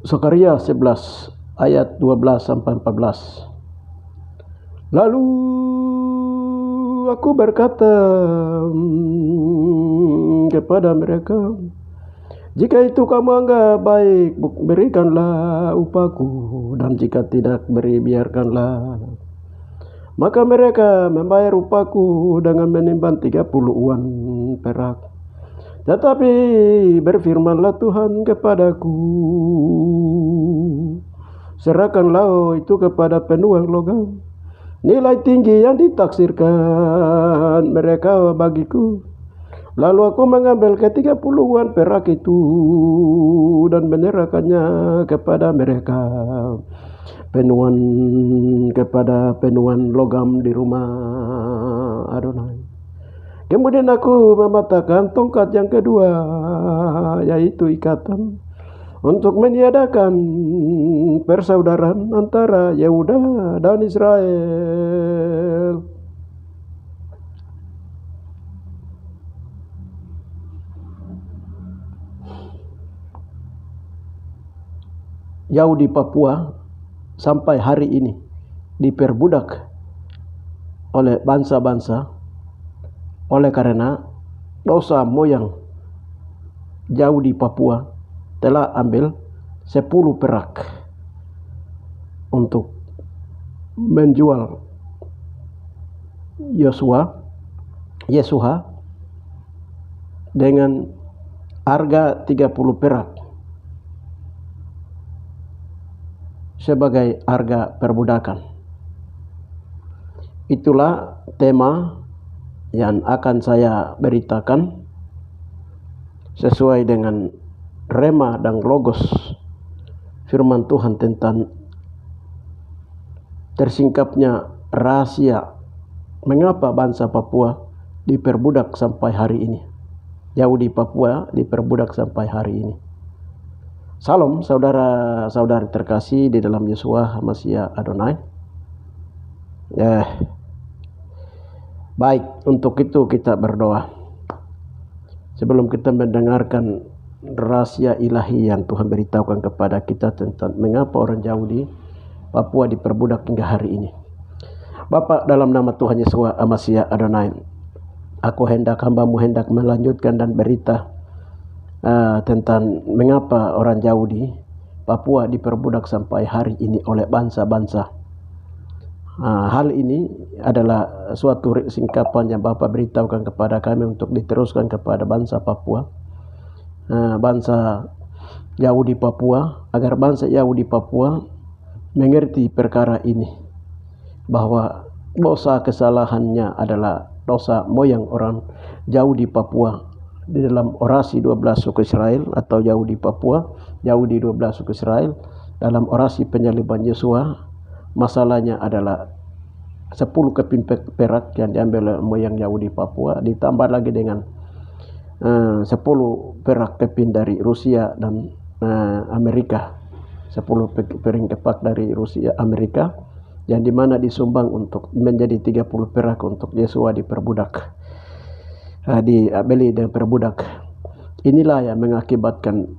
Zakaria 11 ayat 12 sampai 14. Lalu aku berkata kepada mereka, jika itu kamu anggap baik, berikanlah upahku, dan jika tidak, biarkanlah. Maka mereka membayar upahku dengan menimbang 30 uang perak. Tetapi berfirmanlah Tuhan kepadaku, serahkanlah itu kepada penuang logam, nilai tinggi yang ditaksirkan mereka bagiku. Lalu aku mengambil ke-30 uang perak itu dan menyerahkannya kepada mereka, kepada penuan logam di rumah Adonai. Kemudian aku mematahkan tongkat yang kedua, yaitu ikatan, untuk meniadakan persaudaraan antara Yehuda dan Israel. Yahudi Papua sampai hari ini diperbudak oleh bangsa-bangsa oleh karena dosa moyang. Yahudi Papua telah ambil 10 perak untuk menjual Yesua dengan harga 30 perak sebagai harga perbudakan. Itulah tema yang akan saya beritakan sesuai dengan rema dan logos firman Tuhan tentang tersingkapnya rahasia mengapa bangsa Papua diperbudak sampai hari ini. Yahudi Papua diperbudak sampai hari ini. Salam saudara-saudari terkasih di dalam Yeshua HaMashiach Adonai. Baik, untuk itu kita berdoa. Sebelum kita mendengarkan rahasia ilahi yang Tuhan beritahukan kepada kita tentang mengapa orang Yahudi Papua diperbudak hingga hari ini. Bapa, dalam nama Tuhan Yeshua HaMashiach Adonai, hamba-Mu hendak melanjutkan dan berita tentang mengapa orang Yahudi Papua diperbudak sampai hari ini oleh bangsa-bangsa. Hal ini adalah suatu singkapan yang Bapak beritahukan kepada kami untuk diteruskan kepada bangsa Papua, bangsa Yahudi Papua, agar bangsa Yahudi Papua mengerti perkara ini, bahwa dosa kesalahannya adalah dosa moyang orang Yahudi Papua di dalam orasi 12 suku Israel, atau Yahudi Papua, Yahudi 12 suku Israel dalam orasi penyaliban Yesua. Masalahnya adalah 10 keping perak yang diambil oleh moyang Yahudi Papua, ditambah lagi dengan 10 perak keping dari Rusia dan Amerika, 10 piring kepak dari Rusia Amerika, yang dimana disumbang untuk menjadi 30 perak untuk Yesua diperbudak, dibeli dan perbudak. Inilah yang mengakibatkan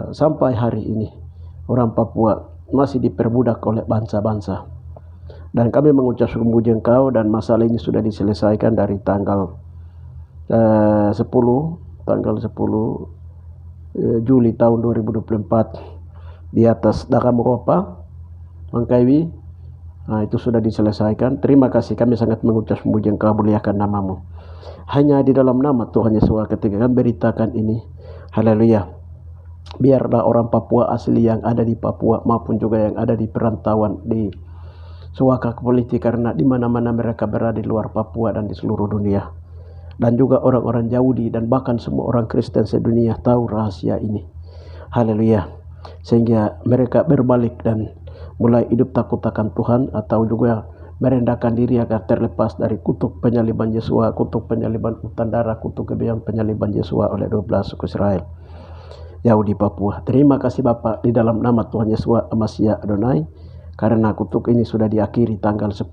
sampai hari ini orang Papua masih diperbudak oleh bangsa-bangsa. Dan kami mengucap puji Engkau, dan masalah ini sudah diselesaikan dari tanggal 10 Juli tahun 2024 di atas Dakamuropa, Mangkaiwi. Itu sudah diselesaikan. Terima kasih, kami sangat mengucap puji Engkau, muliakan nama-Mu. Hanya di dalam nama Tuhan Yesus ketika kami beritakan ini, haleluya, biarlah orang Papua asli yang ada di Papua maupun juga yang ada di perantauan di suaka politik, karena di mana-mana mereka berada di luar Papua dan di seluruh dunia, dan juga orang-orang Yahudi dan bahkan semua orang Kristen sedunia tahu rahasia ini, haleluya, sehingga mereka berbalik dan mulai hidup takut akan Tuhan, atau juga merendahkan diri agar terlepas dari kutuk penyaliban Yesua, kutuk penyaliban utandara, kutuk kebiayaan penyaliban Yesua oleh 12 suku Israel Yahudi Papua. Terima kasih Bapak, di dalam nama Tuhan Yeshua HaMashiach Adonai, karena kutuk ini sudah diakhiri tanggal 10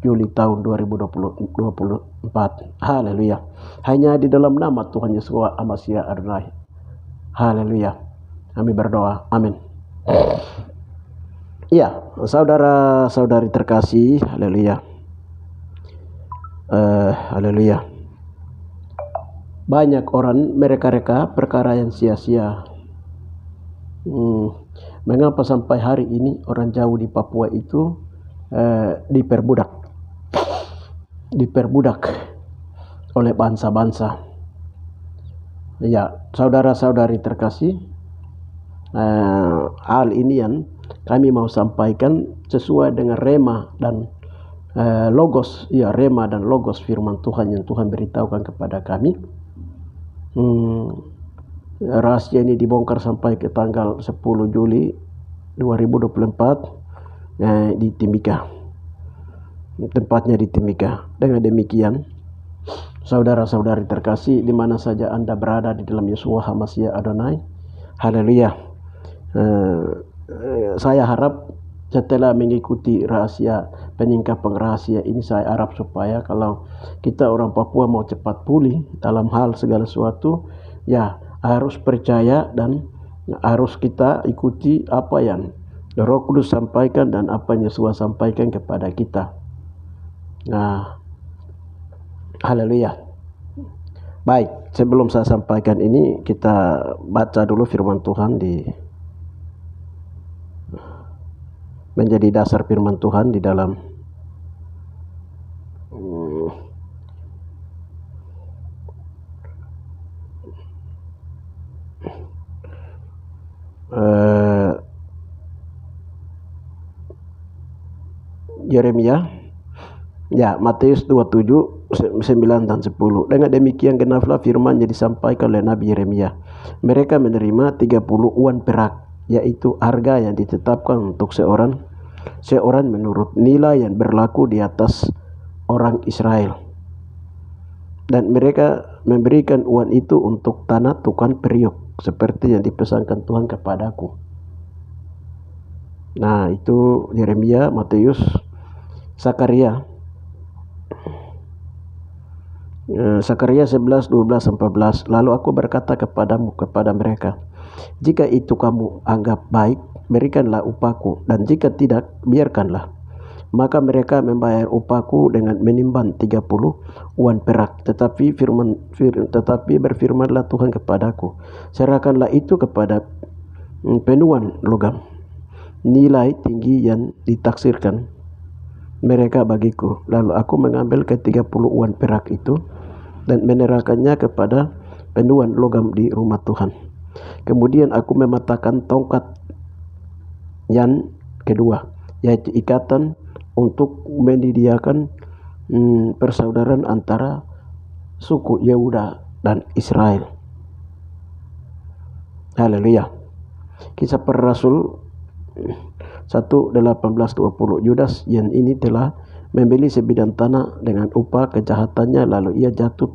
Juli tahun 2024. Haleluya. Hanya di dalam nama Tuhan Yeshua HaMashiach Adonai Haleluya. Kami berdoa. Amin. Ya, saudara-saudari terkasih, haleluya. Haleluya. Banyak orang mereka-reka perkara yang sia-sia. Mengapa sampai hari ini orang jauh di Papua itu diperbudak oleh bangsa-bangsa? Ya, saudara-saudari terkasih, hal ini yang kami mau sampaikan sesuai dengan rema dan logos, ya, rema dan logos firman Tuhan yang Tuhan beritahukan kepada kami. Rahasia ini dibongkar sampai ke tanggal 10 Juli 2024 di Timika. Tempatnya di Timika. Dengan demikian, saudara-saudari terkasih, di mana saja Anda berada di dalam Yeshua HaMashiach Adonai, haleluya. Saya harap setelah mengikuti rahasia, penyingkapan rahasia ini, saya harap supaya kalau kita orang Papua mau cepat pulih dalam hal segala sesuatu, ya harus percaya dan harus kita ikuti apa yang Roh Kudus sampaikan dan apa yang Yesus sampaikan kepada kita. Nah, haleluya. Baik, sebelum saya sampaikan ini, kita baca dulu firman Tuhan menjadi dasar firman Tuhan di dalam Yeremia, ya, Matius 27, 9 dan 10. Dengan demikian genaplah firman yang disampaikan oleh Nabi Yeremia. Mereka menerima 30 uan perak, yaitu harga yang ditetapkan untuk seorang menurut nilai yang berlaku di atas orang Israel. Dan mereka memberikan uang itu untuk tanah tukang periuk, seperti yang dipesankan Tuhan kepadaku. Nah, itu Yeremia, Matius, Sakaria 11, 12, 14. Lalu aku berkata kepada mereka, jika itu kamu anggap baik, berikanlah upahku, dan jika tidak, biarkanlah. Maka mereka membayar upahku dengan menimbang 30 uan perak. Tetapi berfirmanlah Tuhan kepadaku, serahkanlah itu kepada penuan logam, nilai tinggi yang ditaksirkan mereka bagiku. Lalu aku mengambil ke 30 uan perak itu dan menyerahkannya kepada penuan logam di rumah Tuhan. Kemudian aku mematahkan tongkat yang kedua, yaitu ikatan untuk menyediakan persaudaraan antara suku Yehuda dan Israel. Haleluya. Kisah Para Rasul 1:18-20. Yudas yang ini telah membeli sebidang tanah dengan upah kejahatannya, lalu ia jatuh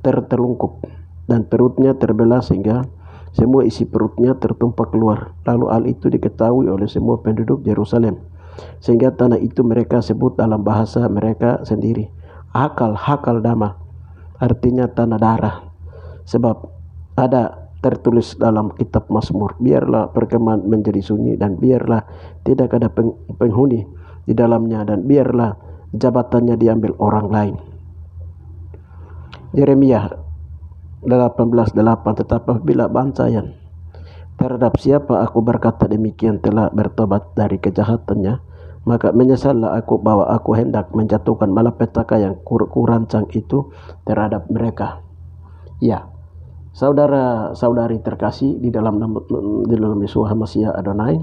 tertelungkup dan perutnya terbelah sehingga semua isi perutnya tertumpah keluar. Lalu hal itu diketahui oleh semua penduduk Yerusalem, sehingga tanah itu mereka sebut dalam bahasa mereka sendiri Hakal Dama, artinya tanah darah. Sebab ada tertulis dalam kitab Mazmur, biarlah perkemahan menjadi sunyi dan biarlah tidak ada penghuni di dalamnya, dan biarlah jabatannya diambil orang lain. Yeremia 18:8. Tetapi apabila bangsa yang terhadap siapa aku berkata demikian telah bertobat dari kejahatannya, maka menyesallah aku bahwa aku hendak menjatuhkan malapetaka yang kurancang itu terhadap mereka. Ya, saudara-saudari terkasih di dalam Yeshua HaMashiach Adonai,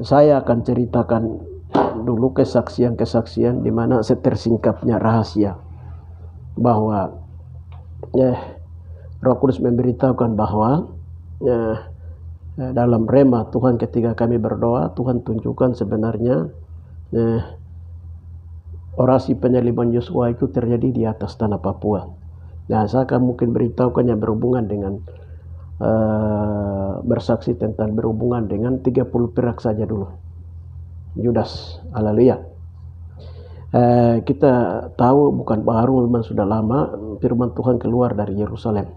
saya akan ceritakan dulu kesaksian di mana tersingkapnya rahasia bahwa Roh Kudus memberitahukan bahwa dalam rema Tuhan ketika kami berdoa, Tuhan tunjukkan sebenarnya orasi penyaliban Yosua itu terjadi di atas tanah Papua. Nah, saya akan mungkin beritahukan yang berhubungan dengan bersaksi tentang berhubungan dengan 30 perak saja dulu. Yudas, haleluya. Kita tahu bukan baru, memang sudah lama firman Tuhan keluar dari Yerusalem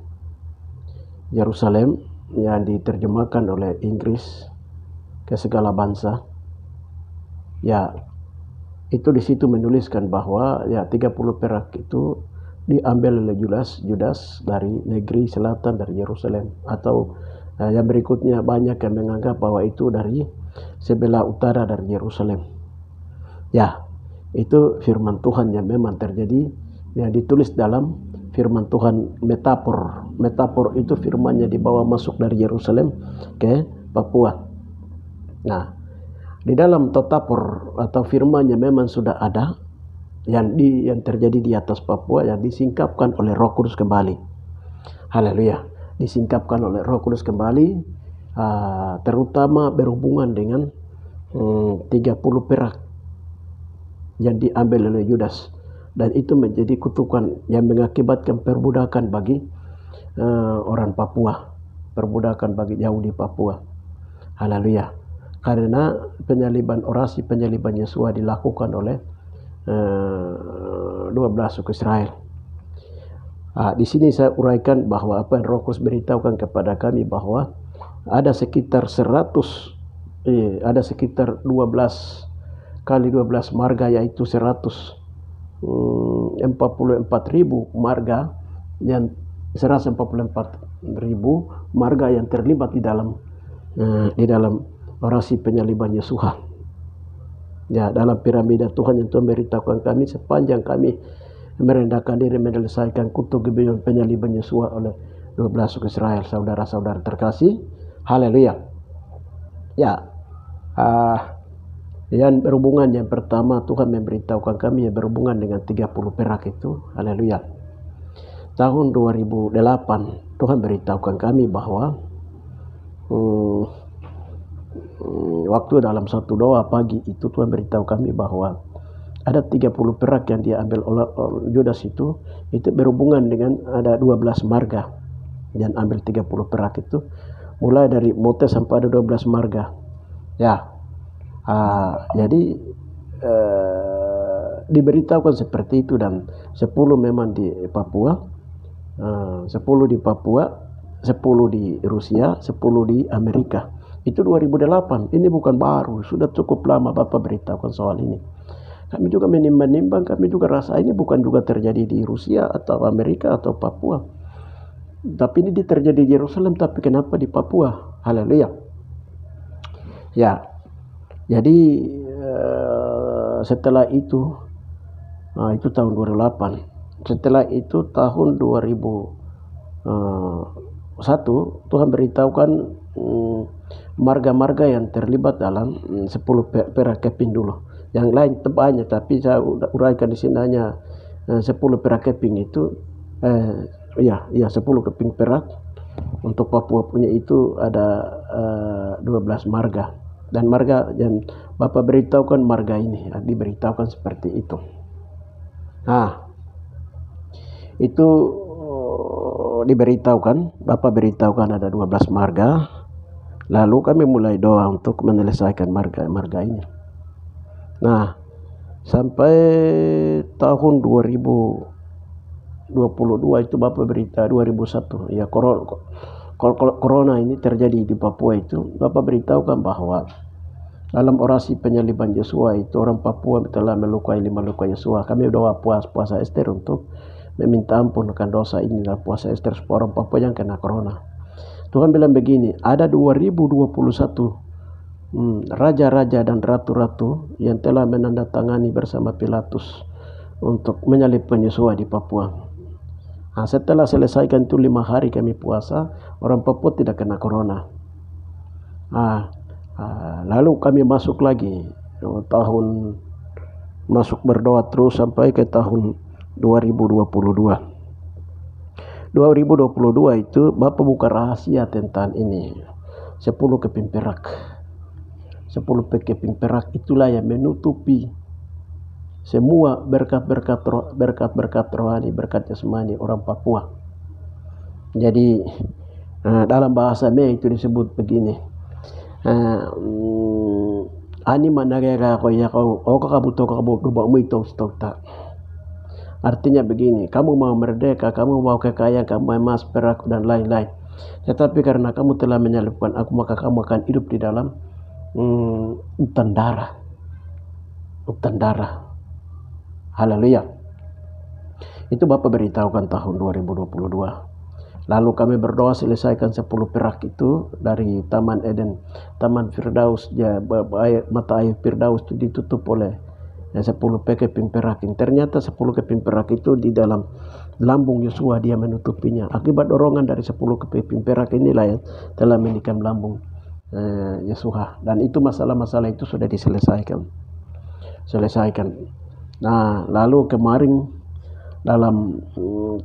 yang diterjemahkan oleh Inggris ke segala bangsa. Ya, itu di situ menuliskan bahwa ya 30 perak itu diambil oleh Judas dari negeri selatan, dari Yerusalem. Atau yang berikutnya banyak yang menganggap bahwa itu dari sebelah utara dari Yerusalem. Ya, itu firman Tuhan yang memang terjadi, yang ditulis dalam firman Tuhan metafor. Metafor itu firmannya dibawa masuk dari Yerusalem ke Papua. Nah, di dalam totapor atau firmannya memang sudah ada yang terjadi di atas Papua, yang disingkapkan oleh Roh Kudus kembali. Haleluya, disingkapkan oleh Roh Kudus kembali, terutama berhubungan dengan 30 perak yang diambil oleh Judas, dan itu menjadi kutukan yang mengakibatkan perbudakan bagi orang Papua, perbudakan bagi Yahudi Papua. Haleluya. Karena orasi penyaliban Yesua dilakukan oleh 12 suku Israel. Di sini saya uraikan bahwa apa yang Roh Kudus beritahukan kepada kami, bahwa ada sekitar 12 kali 12 marga, yaitu 144.000 marga, yang 144.000 marga yang terlibat di dalam orasi penyaliban Yesua. Ya, dalam piramida Tuhan yang Tuhan beritahukan kami sepanjang kami merendahkan diri menyelesaikan kutuk gebeuyeon penyaliban Yesua oleh 12 suku Israel. Saudara-saudara terkasih, haleluya. Ya, yang berhubungan yang pertama Tuhan memberitahukan kami yang berhubungan dengan 30 perak itu, haleluya. Tahun 2008 Tuhan beritahukan kami bahwa waktu dalam satu doa pagi itu Tuhan beritahu kami bahwa ada 30 perak yang diambil oleh Judas itu berhubungan dengan ada 12 marga yang ambil 30 perak itu, mulai dari Mote sampai ada 12 marga. Ya, jadi diberitahukan seperti itu, dan 10 memang di Papua, 10 di Papua, 10 di Rusia, 10 di Amerika. Itu 2008, ini bukan baru, sudah cukup lama Bapak beritahukan soal ini. Kami juga menimbang-nimbang, kami juga rasa ini bukan juga terjadi di Rusia atau Amerika atau Papua, tapi ini terjadi di Yerusalem, tapi kenapa di Papua? Haleluya. Ya, jadi setelah itu tahun 2008. Setelah itu tahun 2001 Tuhan beritahukan marga-marga yang terlibat dalam 10 perak keping dulu. Yang lain banyak, tapi saya uraikan di sini hanya 10 perak keping itu. 10 keping perak untuk Papua punya itu ada 12 marga. Dan marga yang Bapak beritahukan marga ini, diberitahukan seperti itu. Itu diberitahukan, Bapak beritahukan ada 12 marga. Lalu kami mulai doa untuk menyelesaikan marga ini. Nah, sampai tahun 2022 itu Bapak berita 2001 ya, corona ini terjadi di Papua itu, Bapak beritahukan bahwa dalam orasi penyaliban Yesua itu orang Papua telah melukai 5 luka Yesua. Kami doa puasa Ester untuk meminta ampun akan dosa ini dalam puasa Ester supaya orang Papua yang kena corona. Tuhan bilang begini, ada 2021 raja-raja dan ratu-ratu yang telah menandatangani bersama Pilatus untuk menyalibkan Yesua di Papua. Setelah selesaikan itu 5 hari kami puasa, orang Papua tidak kena corona. Lalu kami masuk lagi masuk berdoa terus sampai ke tahun 2022 itu Bapak buka rahasia tentang ini. 10 keping perak. 10 keping perak itulah yang menutupi semua berkat-berkat rohani, berkat jasmani orang Papua. Jadi dalam bahasa Me itu disebut begini. Ani managaya ko ya kau kabuto mo itu tak. Artinya begini, kamu mau merdeka, kamu mau kekayaan, kamu emas, perak dan lain-lain. Tetapi karena kamu telah menyalibkan aku, maka kamu akan hidup di dalam hutan darah. Hutan darah. Haleluya. Itu Bapak beritahukan tahun 2022. Lalu kami berdoa selesaikan 10 perak itu dari Taman Eden, Taman Firdaus, mata air Firdaus itu ditutup oleh 10 keping perak. Ternyata 10 keping perak itu di dalam lambung Yosua dia menutupinya. Akibat dorongan dari 10 keping perak inilah yang telah menikam lambung Yosua. Dan itu masalah-masalah itu sudah diselesaikan. Nah, lalu kemarin dalam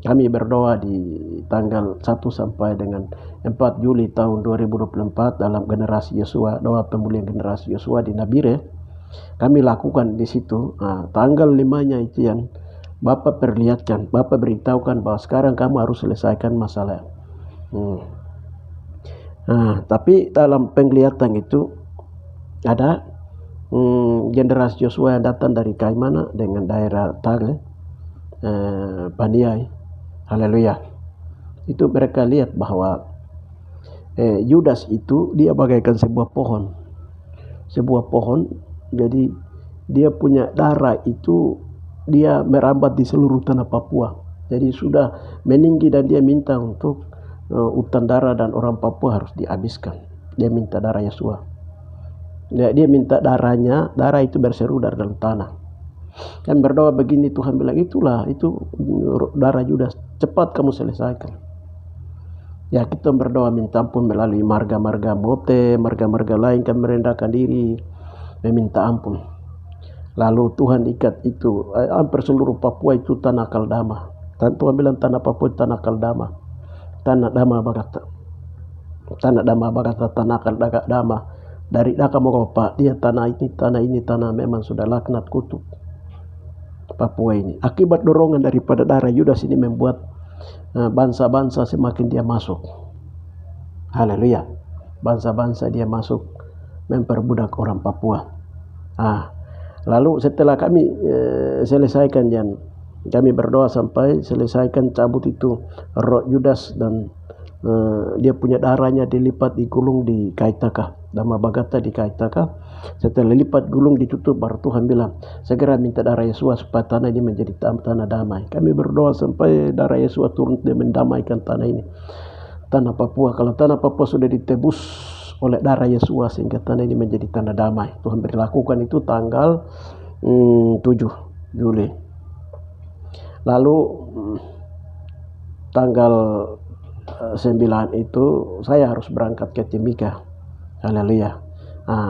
kami berdoa di tanggal 1 sampai dengan 4 Juli tahun 2024 dalam generasi Yosua, doa pemulihan generasi Yosua di Nabire, kami lakukan di situ. Tanggal 5-nya itu yang Bapak perlihatkan, Bapak beritahukan bahwa sekarang kamu harus selesaikan masalah. Tapi dalam penglihatan itu ada generasi Yosua yang datang dari Kaimana dengan daerah Tagle, Paniai. Haleluya. Itu mereka lihat bahwa Yudas itu dia bagaikan sebuah pohon. Jadi dia punya darah itu dia merambat di seluruh tanah Papua. Jadi sudah meninggi dan dia minta untuk hutan darah dan orang Papua harus dihabiskan. Dia minta darah Yosua. Dia minta darahnya, darah itu berseru dari dalam tanah. Kami berdoa begini, Tuhan bilang itu darah Yudas, cepat kamu selesaikan. Ya, kita berdoa minta ampun melalui marga-marga mote, marga-marga lain, kami merendahkan diri meminta ampun. Lalu Tuhan ikat itu hampir seluruh Papua itu tanah kaldama. Dan Tuhan bilang tanah Papua tanah kaldama, tanah dama bagata, tanah kaldama. Dari Daka Mogopa, dia tanah ini memang sudah laknat kutub Papua ini. Akibat dorongan daripada darah Yudas ini membuat bangsa-bangsa semakin dia masuk. Haleluya. Bangsa-bangsa dia masuk memperbudak orang Papua. Lalu setelah kami selesaikan dan kami berdoa sampai selesaikan cabut itu roh Yudas dan dia punya darahnya dilipat digulung di Kaitaka, Dama Bagata di Kaitaka. Setelah lipat gulung ditutup, baru Tuhan bilang segera minta darah Yesua supaya tanah ini menjadi tanah damai. Kami berdoa sampai darah Yesua turun dan mendamaikan tanah ini, tanah Papua. Kalau tanah Papua sudah ditebus oleh darah Yesua sehingga tanah ini menjadi tanah damai. Tuhan berlakukan itu tanggal 7 Juli. Lalu tanggal 9 itu saya harus berangkat ke Timika. Haleluya.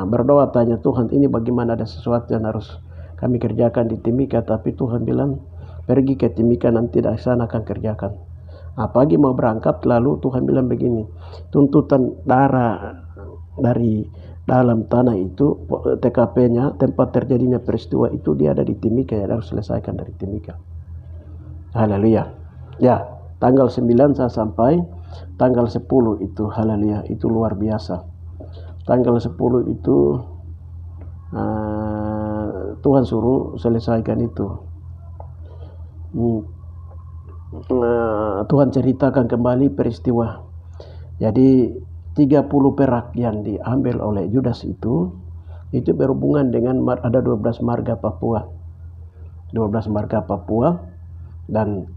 Berdoa tanya Tuhan, ini bagaimana, ada sesuatu yang harus kami kerjakan di Timika, tapi Tuhan bilang pergi ke Timika, nanti dari sana akan kerjakan. Pagi mau berangkat, lalu Tuhan bilang begini, tuntutan darah dari dalam tanah itu, TKP-nya, tempat terjadinya peristiwa itu dia ada di Timika, ya harus selesaikan dari Timika. Haleluya. Ya, tanggal 9 saya sampai, tanggal 10 itu haleluya, itu luar biasa. Tanggal 10 itu Tuhan suruh selesaikan itu. Tuhan ceritakan kembali peristiwa. Jadi 30 perak yang diambil oleh Yudas itu berhubungan dengan ada 12 marga Papua. 12 marga Papua, dan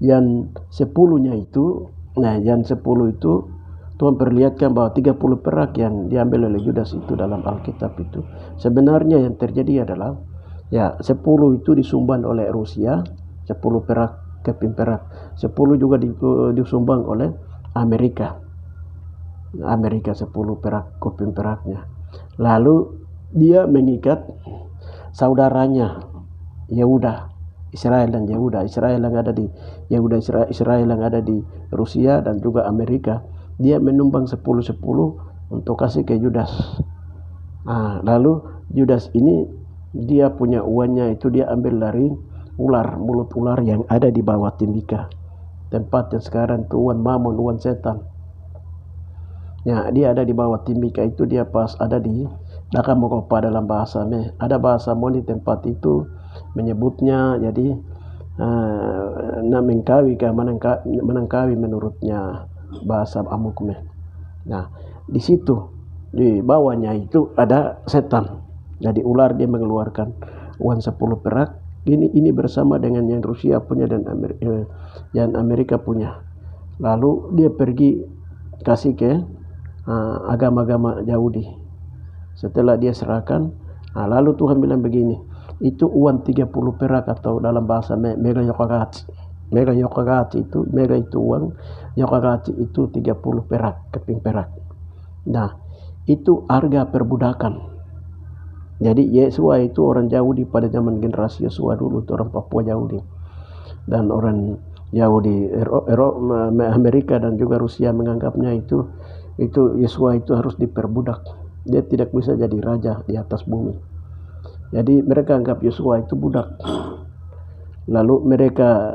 yang 10-nya itu, yang 10 itu Tuhan perlihatkan bahwa 30 perak yang diambil oleh Yudas itu dalam Alkitab itu sebenarnya yang terjadi adalah 10 itu disumbang oleh Rusia, 10 perak keping perak, 10 juga disumbang oleh Amerika 10 perak keping peraknya. Lalu dia mengikat saudaranya Yehuda, Israel dan Yehuda, Israel yang ada di Yehuda, Israel yang ada di Rusia dan juga Amerika. Dia menumbang 10-10 untuk kasih ke Yudas. Lalu Yudas ini dia punya uangnya itu dia ambil dari mulut ular yang ada di bawah Timika, tempat yang sekarang itu uang mamon, uang setan. Ya, dia ada di bawah Timika itu, dia pas ada di Dakamogopa dalam bahasa ada bahasa Moni tempat itu menyebutnya jadi Menangkawi menurutnya bahasa Amukme. Nah, di situ di bawahnya itu ada setan. Jadi ular dia mengeluarkan uang 10 perak. Ini bersama dengan yang Rusia punya dan Amerika punya. Lalu dia pergi kasih ke agama-agama Yahudi. Setelah dia serahkan, lalu Tuhan bilang begini, itu uang 30 perak atau dalam bahasa mega yokagati. Mega itu uang, yokagati itu 30 perak, keping perak. Nah, itu harga perbudakan. Jadi Yesua itu orang Yahudi pada zaman generasi Yesua dulu, itu orang Papua Yahudi. Dan orang Yahudi Amerika dan juga Rusia menganggapnya itu Yesua itu harus diperbudak. Dia tidak bisa jadi raja di atas bumi. Jadi mereka anggap Yesua itu budak. Lalu mereka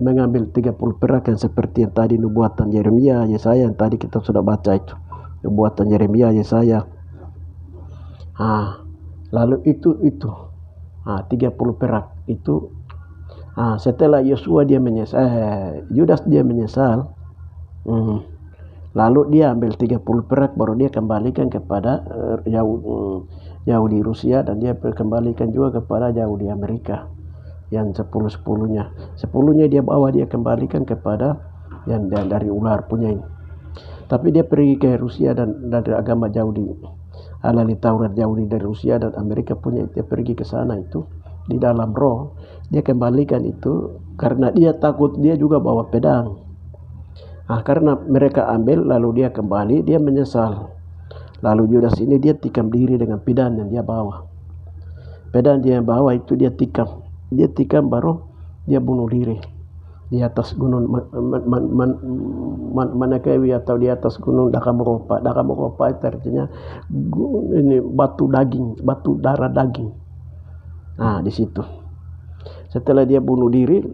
mengambil 30 perak yang seperti yang tadi nubuatan Yeremia, Yesaya yang tadi kita sudah baca itu. Nubuatan Yeremia, Yesaya. Lalu itu 30 perak itu. Setelah Yosua dia menyesal, Yudas dia menyesal. Lalu dia ambil 30 perak baru dia kembalikan kepada Yahudi Rusia, dan dia kembalikan juga kepada Yahudi Amerika yang 10-10-nya. 10-nya dia bawa, dia kembalikan kepada yang dari ular punya ini. Tapi dia pergi ke Rusia dan dari agama Yahudi, alali Taurat Yahudi dari Rusia dan Amerika punya, dia pergi ke sana itu di dalam roh, dia kembalikan itu karena dia takut, dia juga bawa pedang. Karena mereka ambil lalu dia kembali, dia menyesal. Lalu Yudas ini dia tikam diri dengan pedang yang dia bawa. Pedang dia bawa itu dia tikam baru dia bunuh diri di atas gunung Manakawi atau di atas gunung Dakamogopa. Dakamogopa itu artinya ini batu darah daging. Di situ. Setelah dia bunuh diri,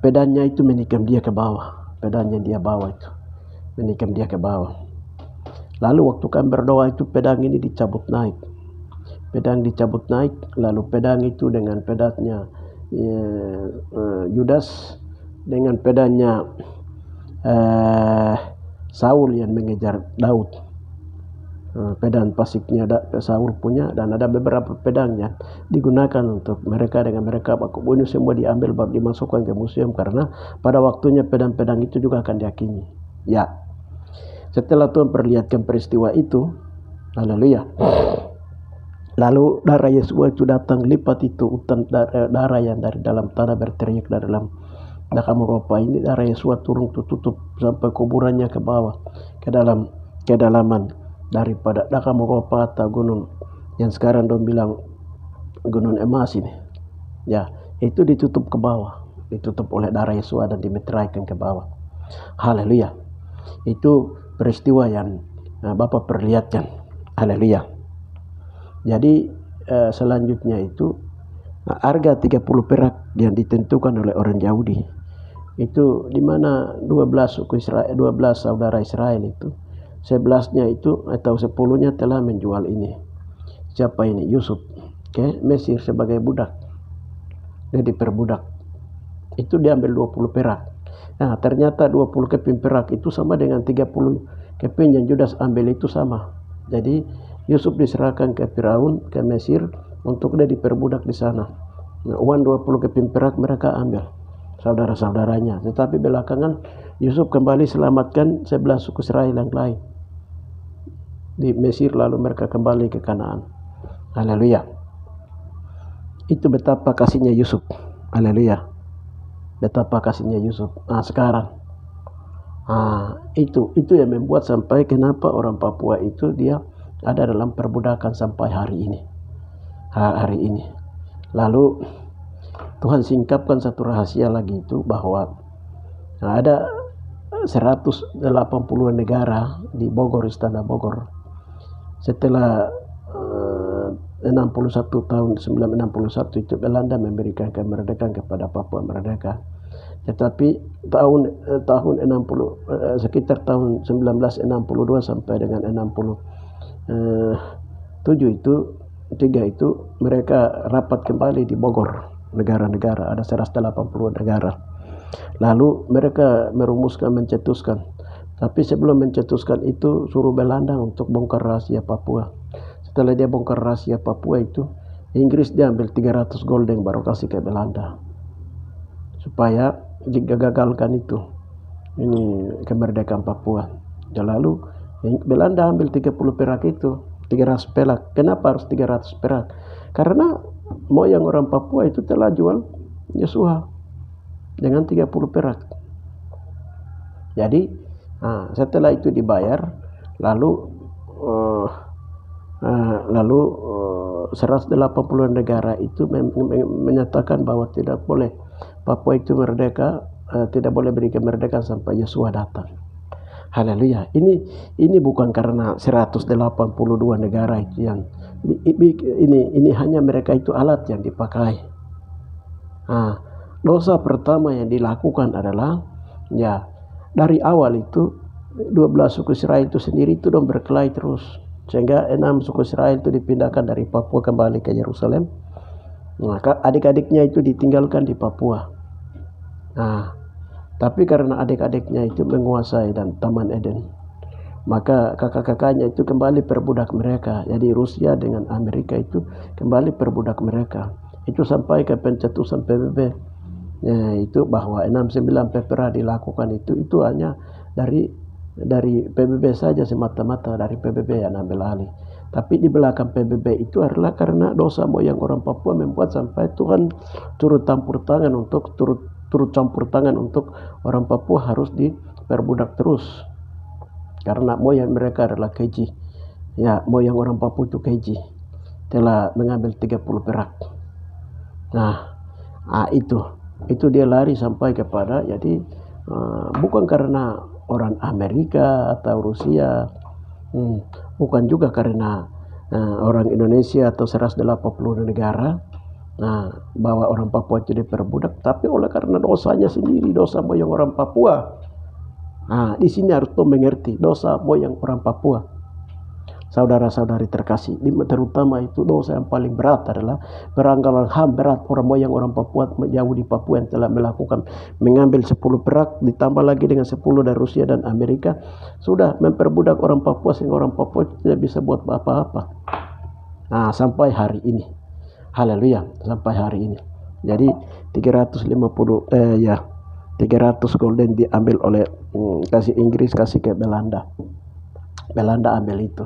pedangnya itu menikam dia ke bawah. Pedangnya dia bawa itu menikam dia ke bawah. Lalu waktu kami berdoa itu pedang ini dicabut naik. Pedang dicabut naik, lalu pedang itu dengan pedangnya Yudas dengan pedangnya Saul yang mengejar Daud. Pedang pasiknya Saul punya, dan ada beberapa pedangnya digunakan untuk mereka baku bunuh, semua diambil baru dimasukkan ke museum karena pada waktunya pedang-pedang itu juga akan dihakimi. Ya, setelah Tuhan perlihatkan peristiwa itu, haleluya, lalu darah Yesus itu datang lipat itu hutan darah yang dari dalam tanah berteriak dari dalam Dakamogopa ini. Darah Yesus turun tutup sampai kuburannya ke bawah, ke kedalaman daripada Dakamogopa atau gunung yang sekarang dong bilang Gunung Emas ini. Ya, itu ditutup ke bawah, ditutup oleh darah Yesus dan dimeteraikan ke bawah. Haleluya. Itu peristiwa yang Bapak perlihatkan. Haleluya. Jadi selanjutnya itu harga 30 perak yang ditentukan oleh orang Yahudi. Itu di mana 12 suku Israel, 12 saudara Israel itu, 11-nya itu atau 10-nya telah menjual ini. Siapa ini? Yusuf ke Mesir sebagai budak. Dia diperbudak. Itu diambil 20 perak. Nah, ternyata 20 keping perak itu sama dengan 30 keping yang Yudas ambil itu sama. Jadi Yusuf diserahkan ke Firaun ke Mesir untuk dia diperbudak di sana. Nah, uang 20 keping perak mereka ambil saudara-saudaranya. Tetapi belakangan Yusuf kembali selamatkan 11 suku Israel yang lain di Mesir, lalu mereka kembali ke Kanaan. Haleluya. Itu betapa kasihnya Yusuf. Haleluya. Betapa kasihnya Yusuf. Sekarang itu yang membuat sampai kenapa orang Papua itu dia ada dalam perbudakan sampai hari ini. Lalu Tuhan singkapkan satu rahasia lagi itu bahwa ada 180 negara di Bogor, Istana Bogor. Setelah 1961 itu Belanda memberikan kemerdekaan kepada Papua merdeka. Tetapi sekitar tahun 1962 sampai dengan 3 itu mereka rapat kembali di Bogor, negara-negara, ada 180 negara. Lalu mereka merumuskan, mencetuskan. Tapi sebelum mencetuskan itu suruh Belanda untuk bongkar rahasia Papua. Setelah dia bongkar rahasia Papua itu, Inggris dia ambil 300 goldeng baru kasih ke Belanda. Supaya jika gagalkan itu, ini kemerdekaan Papua. Dan lalu Belanda ambil 30 perak itu, 300 perak. Kenapa harus 300 perak? Karena moyang orang Papua itu telah jual Yosua dengan 30 perak. Jadi setelah itu dibayar, lalu 180 negara itu menyatakan bahwa tidak boleh Papua itu merdeka, tidak boleh beri kemerdekaan sampai Yosua datang. Haleluya. Ini bukan karena 182 negara itu yang ini hanya mereka itu alat yang dipakai. Dosa pertama yang dilakukan adalah dari awal itu 12 suku Israel itu sendiri itu dong berkelahi terus, sehingga 6 suku Israel itu dipindahkan dari Papua kembali ke Yerusalem. Maka adik-adiknya itu ditinggalkan di Papua. Tapi karena adik-adiknya itu menguasai dan Taman Eden, maka kakak-kakaknya itu kembali perbudak mereka. Jadi Rusia dengan Amerika itu kembali perbudak mereka. Itu sampai ke pencetusan PBB. Itu bahwa 69 PPRA dilakukan itu hanya dari PBB saja semata-mata, dari PBB yang ambil alih. Tapi di belakang PBB itu adalah karena dosa moyang orang Papua membuat sampai Tuhan turut campur tangan untuk orang Papua harus diperbudak terus. Karena moyang mereka adalah keji. Moyang orang Papua itu keji. Telah mengambil 30 perak. Itu dia lari sampai kepada, jadi bukan karena orang Amerika atau Rusia, bukan juga karena orang Indonesia atau 180 negara bahwa orang Papua itu diperbudak, tapi oleh karena dosanya sendiri, dosa moyang orang Papua. Di sini harus mengerti dosa moyang orang Papua. Saudara-saudari terkasih, terutama itu dosa yang paling berat adalah pelanggaran HAM berat orang moyang orang Papua jauh di Papua yang telah melakukan, mengambil 10 perak ditambah lagi dengan 10 dari Rusia dan Amerika, sudah memperbudak orang Papua sehingga orang Papua tidak bisa buat apa-apa. Sampai hari ini. Haleluya, sampai hari ini. Jadi 300 golden diambil oleh kasih Inggris, kasih ke Belanda. Belanda ambil itu.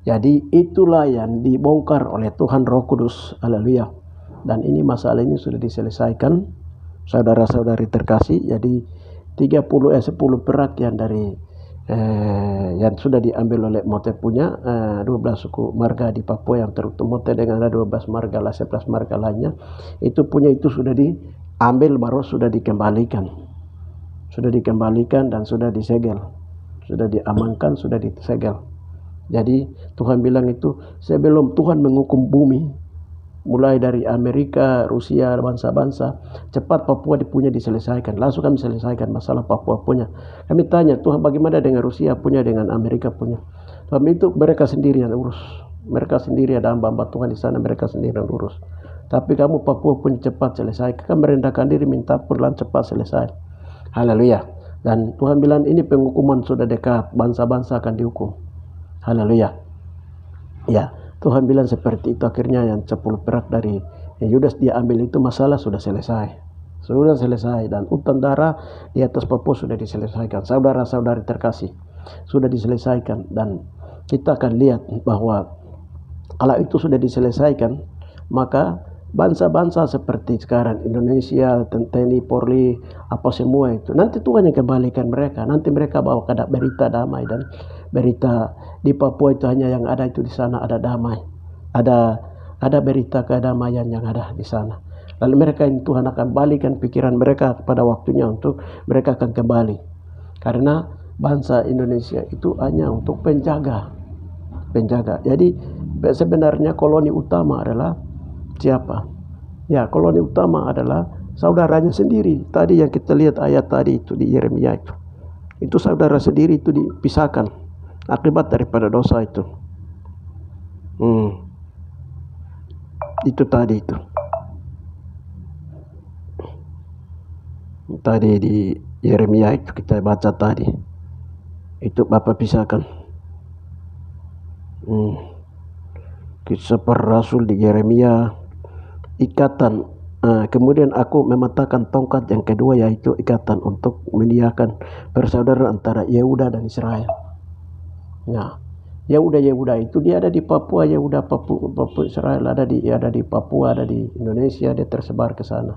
Jadi itulah yang dibongkar oleh Tuhan Roh Kudus. Haleluya. Dan ini masalah ini sudah diselesaikan, saudara-saudari terkasih. Jadi 10 perak yang dari yang sudah diambil oleh Mote punya 12 suku marga di Papua, yang terutama Mote dengan ada 12 marga lah, 11 marga lainnya itu punya, itu sudah diambil baru sudah dikembalikan dan sudah disegel, sudah diamankan, sudah disegel. Jadi Tuhan bilang itu sebelum Tuhan menghukum bumi, mulai dari Amerika, Rusia, bangsa-bangsa, cepat Papua punya diselesaikan. Langsung kami selesaikan masalah Papua punya. Kami tanya, Tuhan bagaimana dengan Rusia punya, dengan Amerika punya? Tuhan itu mereka sendiri yang urus. Mereka sendiri ada hamba-hamba Tuhan di sana, mereka sendiri yang urus. Tapi kamu Papua punya cepat selesai. Kami merendahkan diri minta pulang cepat selesai. Haleluya. Dan Tuhan bilang ini penghukuman sudah dekat, bangsa-bangsa akan dihukum. Haleluya. Ya, Tuhan bilang seperti itu. Akhirnya yang 10 perak dari Yudas dia ambil itu, masalah sudah selesai. Sudah selesai, dan utang darah di atas Papua sudah diselesaikan. Saudara-saudari terkasih, sudah diselesaikan. Dan kita akan lihat bahwa kalau itu sudah diselesaikan, maka bangsa-bangsa seperti sekarang Indonesia, TNI, Polri, apa semua itu, nanti Tuhan yang kembalikan mereka. Nanti mereka bawa kada berita damai, dan berita di Papua itu hanya yang ada itu di sana ada damai, ada berita kedamaian yang ada di sana. Lalu mereka ini Tuhan akan balikan pikiran mereka pada waktunya untuk mereka akan kembali. Karena bangsa Indonesia itu hanya untuk penjaga. Jadi sebenarnya koloni utama adalah siapa? Ya, koloni utama adalah saudaranya sendiri. Tadi yang kita lihat ayat tadi itu di Yeremia itu saudara sendiri itu dipisahkan akibat daripada dosa itu. Itu tadi di Yeremia itu kita baca tadi. Itu Bapak pisahkan. Kisah para rasul di Yeremia, ikatan. Kemudian aku mematahkan tongkat yang kedua, yaitu ikatan untuk menyediakan persaudaraan antara Yehuda dan Israel. Nah, Yehuda itu dia ada di Papua, Yehuda Papua Israel ada di Papua, ada di Indonesia, dia tersebar ke sana.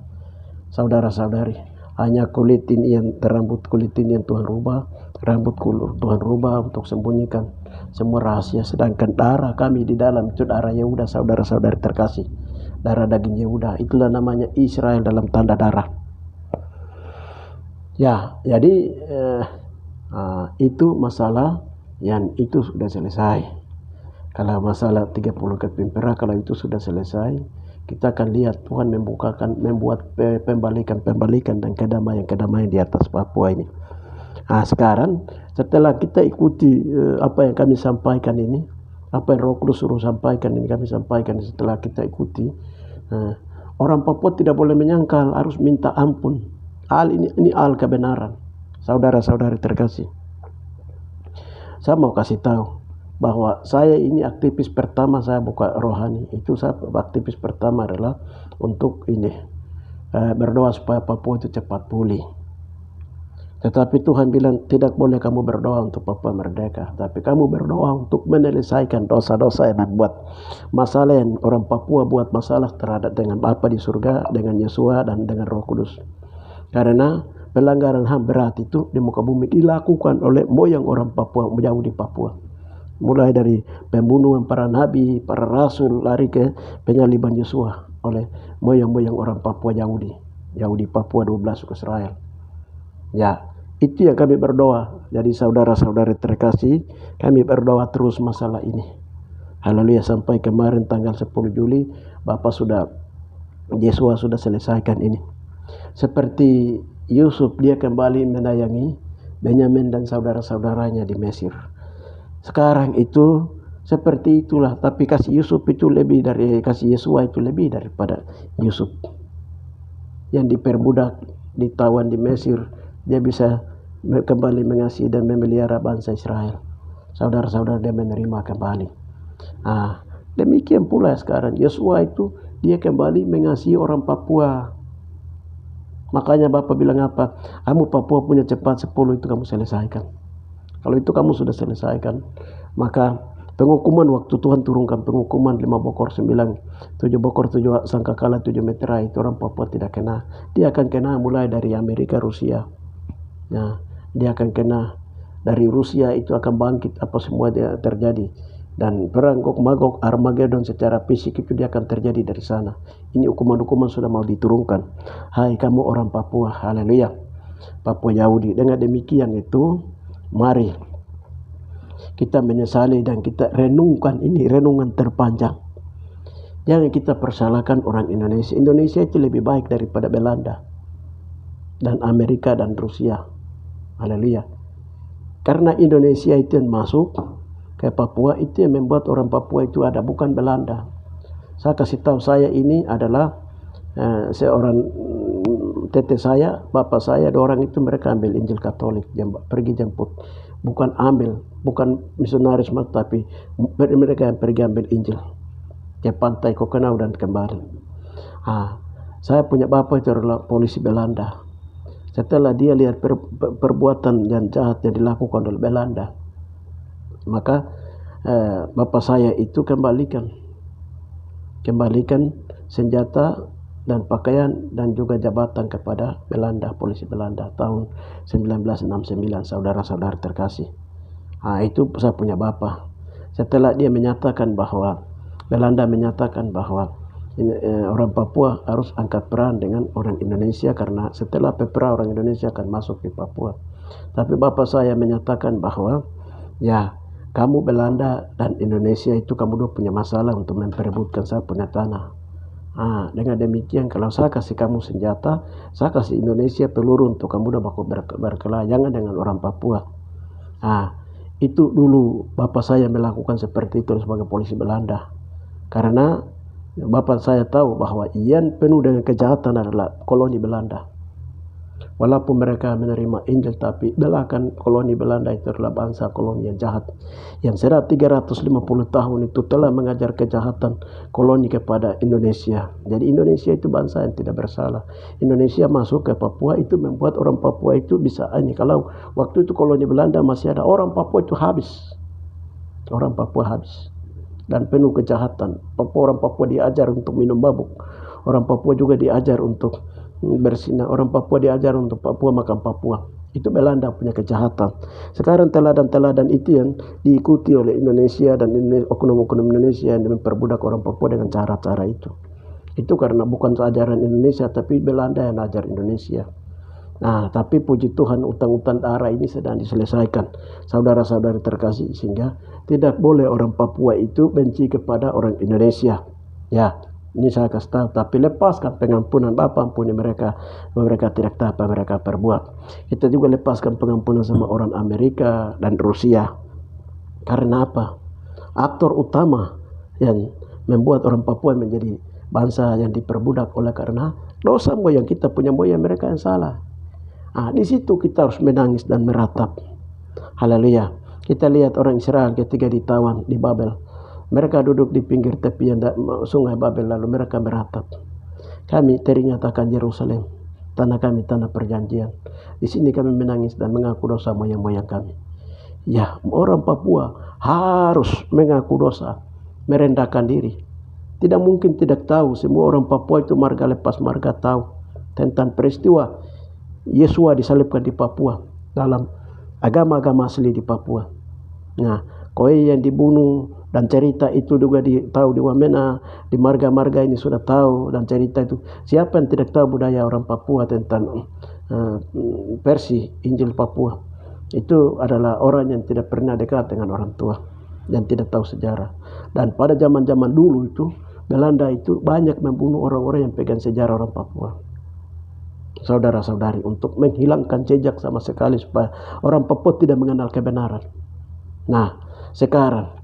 Saudara-saudari, hanya kulit ini yang rambut kulit ini yang Tuhan rubah, rambut kulit Tuhan rubah untuk sembunyikan semua rahasia, sedangkan darah kami di dalam itu darah Yehuda, saudara-saudari terkasih. Darah daging Yehuda, itulah namanya Israel dalam tanda darah. Ya, jadi itu masalah yang itu sudah selesai. Kalau masalah 30 keping perak, kalau itu sudah selesai, kita akan lihat Tuhan membuat pembalikan dan kedamaian di atas Papua ini. Sekarang setelah kita ikuti apa yang kami sampaikan ini, apa yang Roh Kudus suruh sampaikan ini, kami sampaikan setelah kita ikuti, orang Papua tidak boleh menyangkal, harus minta ampun. Ini kebenaran, saudara-saudari terkasih. Saya mau kasih tahu bahwa saya ini aktivis pertama saya buka rohani. Itu saya aktivis pertama adalah untuk ini berdoa supaya Papua itu cepat pulih. Tetapi Tuhan bilang tidak boleh kamu berdoa untuk Papua merdeka, tapi kamu berdoa untuk menyelesaikan dosa-dosa yang membuat masalah yang orang Papua buat masalah terhadap dengan Bapa di surga, dengan Yesus dan dengan Roh Kudus. Karena pelanggaran HAM berat itu di muka bumi dilakukan oleh moyang orang Papua jauh di Papua. Mulai dari pembunuhan para nabi, para rasul, lari ke penyaliban Yesus oleh moyang-moyang orang Papua jauh di Papua 12 ke Israel. Ya, itu yang kami berdoa. Jadi saudara-saudari terkasih, kami berdoa terus masalah ini. Haleluya, sampai kemarin tanggal 10 Juli Yesus sudah selesaikan ini. Seperti Yusuf, dia kembali menayangi Benyamin dan saudara-saudaranya di Mesir. Sekarang itu seperti itulah, tapi kasih Yusuf itu lebih dari kasih Yesus itu lebih daripada Yusuf yang diperbudak, ditawan di Mesir. Dia bisa kembali mengasihi dan memelihara bangsa Israel. Saudara-saudara, dia menerima kembali. Demikian pula sekarang Yesus itu dia kembali mengasihi orang Papua. Makanya Bapak bilang apa? Kamu Papua punya cepat 10 itu kamu selesaikan. Kalau itu kamu sudah selesaikan, maka penghukuman waktu Tuhan turunkan penghukuman 5 bokor 9, 7 bokor 7 sangkakala 7 meterai itu orang Papua tidak kena. Dia akan kena mulai dari Amerika, Rusia. Nah, dia akan kena dari Rusia, itu akan bangkit apa semua dia terjadi. Dan perang Gog Magog, Armageddon secara fisik itu dia akan terjadi dari sana. Ini hukuman-hukuman sudah mau diturunkan. Hai kamu orang Papua, haleluya, Papua Yahudi. Dengan demikian itu, mari kita menyesali dan kita renungkan ini, renungan terpanjang. Jangan kita persalahkan orang Indonesia. Indonesia itu lebih baik daripada Belanda dan Amerika dan Rusia. Haleluya. Karena Indonesia itu yang masuk ke Papua, itu yang membuat orang Papua itu ada, bukan Belanda. Saya kasih tahu, saya ini adalah seorang tete saya, bapak saya, dua orang itu mereka ambil Injil Katolik, pergi jemput, bukan misionaris, tapi mereka yang pergi ambil Injil ke pantai Kokenau dan kembali. Saya punya bapak itu adalah polisi Belanda. Setelah dia lihat perbuatan yang jahat yang dilakukan oleh Belanda, maka bapak saya itu kembalikan senjata dan pakaian dan juga jabatan kepada Belanda, polisi Belanda tahun 1969, saudara-saudara terkasih. Itu saya punya bapak. Setelah dia menyatakan bahwa Belanda menyatakan bahwa orang Papua harus angkat peran dengan orang Indonesia, karena setelah peperangan orang Indonesia akan masuk di Papua. Tapi bapak saya menyatakan bahwa ya, kamu Belanda dan Indonesia itu kamu dua punya masalah untuk memperebutkan saya punya tanah. Dengan demikian kalau saya kasih kamu senjata, saya kasih Indonesia peluru untuk kamu udah baku berkelahi, jangan dengan orang Papua. Itu dulu bapak saya melakukan seperti itu sebagai polisi Belanda. Karena Bapak saya tahu bahwa yang penuh dengan kejahatan adalah koloni Belanda. Walaupun mereka menerima Injil, tapi belakang koloni Belanda itu adalah bangsa koloni yang jahat, yang sudah 350 tahun itu telah mengajar kejahatan koloni kepada Indonesia. Jadi Indonesia itu bangsa yang tidak bersalah. Indonesia masuk ke Papua itu membuat orang Papua itu bisa ini. Kalau waktu itu koloni Belanda masih ada, orang Papua itu habis. Orang Papua habis dan penuh kejahatan. Orang Papua diajar untuk minum mabuk. Orang Papua juga diajar untuk bersinah. Orang Papua diajar untuk Papua makan Papua. Itu Belanda punya kejahatan. Sekarang teladan-teladan itu yang diikuti oleh Indonesia dan oknum-oknum Indonesia yang memperbudak orang Papua dengan cara-cara itu. Itu karena bukan ajaran Indonesia, tapi Belanda yang ajar Indonesia. Nah, tapi puji Tuhan utang-utang darah ini sedang diselesaikan, saudara-saudari terkasih, sehingga tidak boleh orang Papua itu benci kepada orang Indonesia. Ya, ini saya kasih tahu. Tapi lepaskan pengampunan, Bapa ampuni mereka, mereka tidak tahu apa mereka perbuat. Kita juga lepaskan pengampunan sama orang Amerika dan Rusia. Karena apa? Aktor utama yang membuat orang Papua menjadi bangsa yang diperbudak oleh karena dosa moyang kita, punya moyang mereka yang salah. Di situ kita harus menangis dan meratap. Haleluya. Kita lihat orang Israel ketika ditawan di Babel. Mereka duduk di pinggir tepian sungai Babel, lalu mereka meratap. Kami teringat akan Yerusalem, tanah kami, tanah perjanjian. Di sini kami menangis dan mengaku dosa moyang-moyang kami. Ya, orang Papua harus mengaku dosa, merendahkan diri. Tidak mungkin tidak tahu. Semua orang Papua itu marga lepas marga tahu tentang peristiwa Yesua disalibkan di Papua dalam agama-agama asli di Papua. Nah, Koe yang dibunuh dan cerita itu juga tahu di Wamena, di marga-marga ini sudah tahu dan cerita itu. Siapa yang tidak tahu budaya orang Papua tentang versi Injil Papua? Itu adalah orang yang tidak pernah dekat dengan orang tua dan tidak tahu sejarah. Dan pada zaman-zaman dulu itu Belanda itu banyak membunuh orang-orang yang pegang sejarah orang Papua. Saudara-saudari, untuk menghilangkan jejak sama sekali supaya orang Papua tidak mengenal kebenaran. Nah, sekarang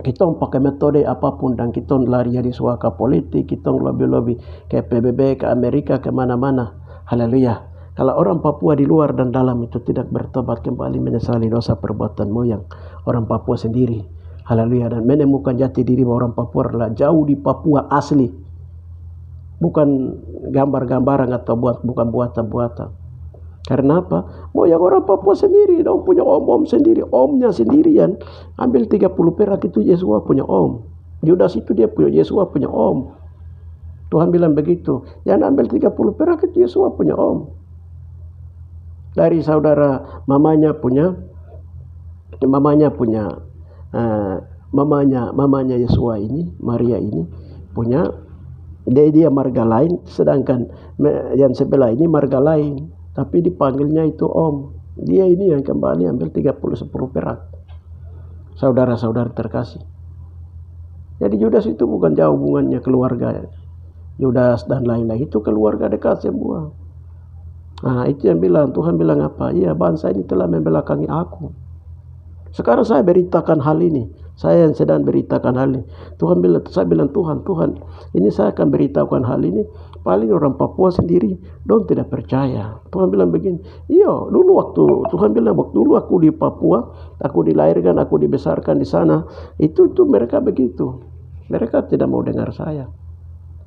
kita pakai metode apapun dan kita lari di suaka politik, kita lobby-lobby ke PBB, ke Amerika, ke mana-mana. Haleluya. Kalau orang Papua di luar dan dalam itu tidak bertobat kembali, menyesali dosa perbuatan moyang orang Papua sendiri. Haleluya. Dan menemukan jati diri bahwa orang Papua adalah jauh di Papua asli. Bukan gambar-gambaran atau bukan buatan-buatan. Karena apa? Moyang orang Papua sendiri, dong punya om-om sendiri, omnya sendirian. Ambil 30 perak itu Yesua punya om. Yudas itu dia punya Yesua punya om. Tuhan bilang begitu. Yang ambil 30 perak itu Yesua punya om. Dari saudara mamanya Yesua ini, Maria ini punya dia marga lain, sedangkan yang sebelah ini marga lain, tapi dipanggilnya itu om. Dia ini yang kembali ambil 10 perak. Saudara-saudara terkasih. Jadi Yudas itu bukan jauh hubungannya keluarga. Yudas dan lain-lain itu keluarga dekat semua. Nah, itu yang bilang, Tuhan bilang apa? Iya, bangsa ini telah membelakangi aku. Sekarang saya beritakan hal ini. Saya yang sedang beritakan hal ini. Saya bilang Tuhan, ini saya akan beritakan hal ini. Paling orang Papua sendiri, dong tidak percaya. Tuhan bilang begini, iya dulu Tuhan bilang waktu dulu aku di Papua, aku dilahirkan, aku dibesarkan di sana. Itu mereka begitu. Mereka tidak mau dengar saya.